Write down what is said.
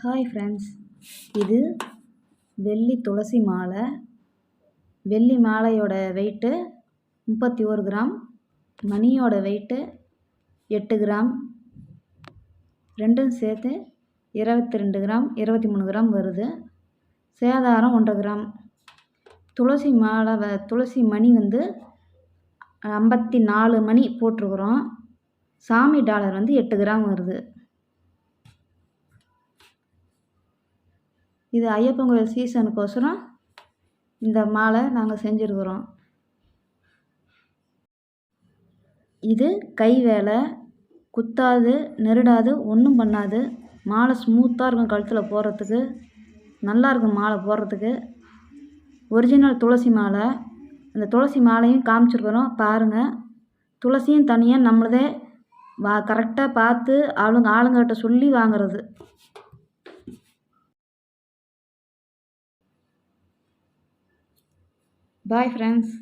Hi friends, இது வெள்ளி துளசி மாலை. வெள்ளி மாலையோட வெயிட்டு 31 கிராம், மணியோட வெயிட்டு 8 கிராம், ரெண்டும் சேர்த்து 22 கிராம் 23 கிராம் வருது. சேதாரம் 1.5 கிராம். துளசி மாலை துளசி மணி 54 மணி போட்டிருக்குறோம். சாமி டாலர் 8 கிராம் வருது. இது ஐயப்பன் கோயில் சீசனுக்கோசரம் இந்த மாலை நாங்கள் செஞ்சுருக்குறோம். இது கை வேலை, குத்தாது, நெருடாது, ஒன்றும் பண்ணாது. மாலை ஸ்மூத்தாக இருக்கும். கழுத்தில் போடுறதுக்கு நல்லாயிருக்கும். மாலை போடுறதுக்கு ஒரிஜினல் துளசி மாலை. அந்த துளசி மாலையும் காமிச்சிருக்கிறோம் பாருங்கள். துளசியும் தனியாக நம்மளதே கரெக்டாக பார்த்து ஆளுங்ககிட்ட சொல்லி வாங்கிறது. Bye friends.